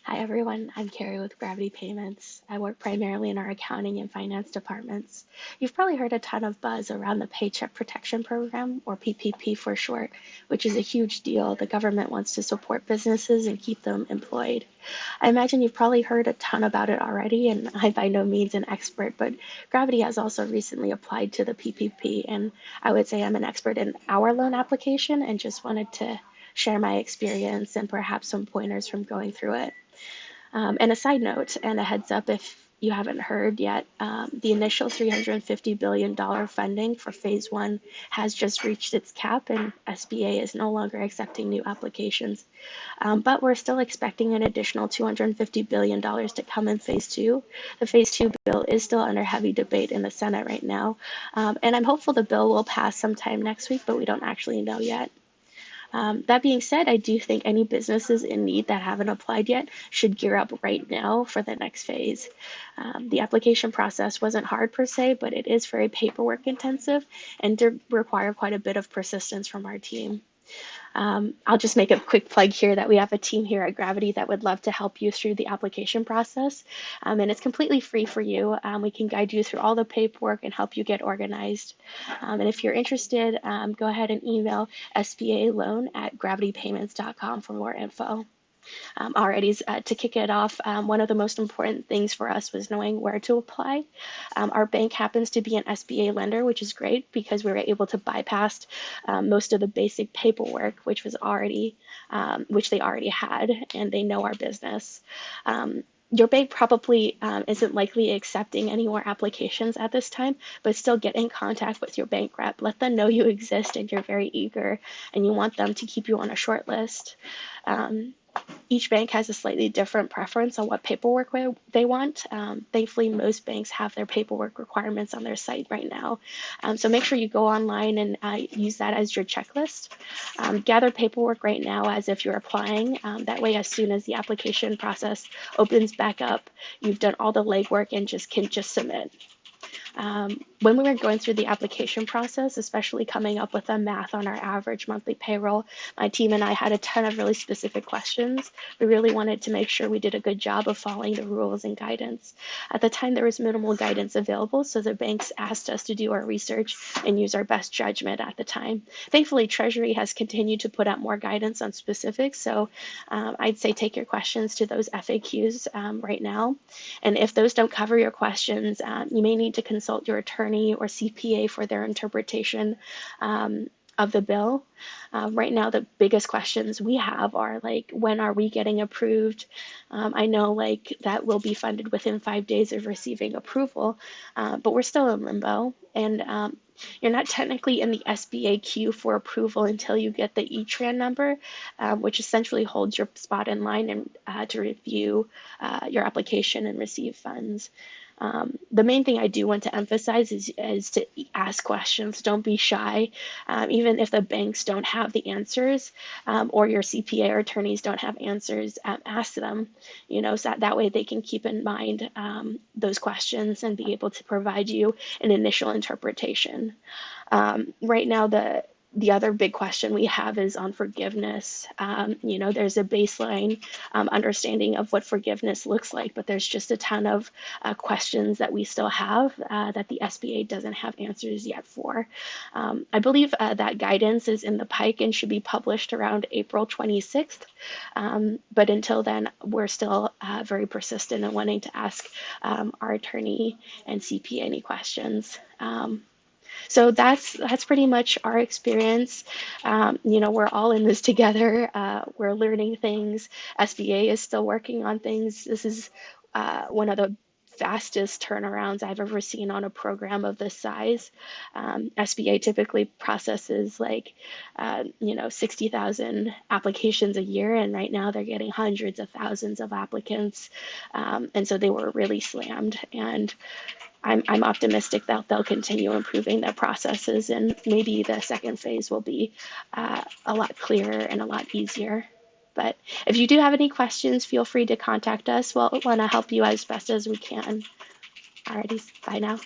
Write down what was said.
Hi everyone, I'm Cary with Gravity Payments. I work primarily in our accounting and finance departments. You've probably heard a ton of buzz around the Paycheck Protection Program, or PPP for short, which is a huge deal. The government wants to support businesses and keep them employed. I imagine you've probably heard a ton about it already, and I'm by no means an expert, but Gravity has also recently applied to the PPP, and I would say I'm an expert in our loan application and just wanted to share my experience and perhaps some pointers from going through it. And a side note and a heads up if you haven't heard yet, the initial $350 billion funding for phase one has just reached its cap, and SBA is no longer accepting new applications. But we're still expecting an additional $250 billion to come in phase two. The phase two bill is still under heavy debate in the Senate right now. And I'm hopeful the bill will pass sometime next week, but we don't actually know yet. That being said, I do think any businesses in need that haven't applied yet should gear up right now for the next phase. The application process wasn't hard per se, but it is very paperwork intensive and did require quite a bit of persistence from our team. I'll just make a quick plug here that we have a team here at Gravity that would love to help you through the application process. And it's completely free for you. We can guide you through all the paperwork and help you get organized. And if you're interested, go ahead and email sbaloan@gravitypayments.com for more info. Already to kick it off, one of the most important things for us was knowing where to apply. Our bank happens to be an SBA lender, which is great because we were able to bypass most of the basic paperwork, which they already had, and they know our business. Your bank probably isn't likely accepting any more applications at this time, but still get in contact with your bank rep. Let them know you exist and you're very eager and you want them to keep you on a short list. Each bank has a slightly different preference on what paperwork they want. Thankfully, most banks have their paperwork requirements on their site right now. So make sure you go online and use that as your checklist. Gather paperwork right now as if you're applying. That way, as soon as the application process opens back up, you've done all the legwork and can just submit. When we were going through the application process, especially coming up with the math on our average monthly payroll, my team and I had a ton of really specific questions. We really wanted to make sure we did a good job of following the rules and guidance. At the time, there was minimal guidance available, so the banks asked us to do our research and use our best judgment at the time. Thankfully, Treasury has continued to put out more guidance on specifics, so I'd say take your questions to those FAQs right now. And if those don't cover your questions, you may need to consult your attorney or CPA for their interpretation of the bill. Right now, the biggest questions we have are like, when are we getting approved? I know like that will be funded within 5 days of receiving approval, but we're still in limbo. And you're not technically in the SBA queue for approval until you get the ETRAN number, which essentially holds your spot in line and to review your application and receive funds. The main thing I do want to emphasize is to ask questions. Don't be shy. Even if the banks don't have the answers or your CPA or attorneys don't have answers, ask them, so that way they can keep in mind those questions and be able to provide you an initial interpretation. Right now, the other big question we have is on forgiveness. There's a baseline understanding of what forgiveness looks like, but there's just a ton of questions that we still have that the SBA doesn't have answers yet for. I believe that guidance is in the pike and should be published around April 26th. But until then, we're still very persistent in wanting to ask our attorney and CPA any questions. So that's pretty much our experience. We're all in this together. We're learning things. SBA is still working on things. This is one of the fastest turnarounds I've ever seen on a program of this size. SBA typically processes 60,000 applications a year, and right now they're getting hundreds of thousands of applicants. And so they were really slammed. And I'm optimistic that they'll continue improving their processes, and maybe the second phase will be a lot clearer and a lot easier. But if you do have any questions, feel free to contact us. We'll want to help you as best as we can. Alrighty, bye now.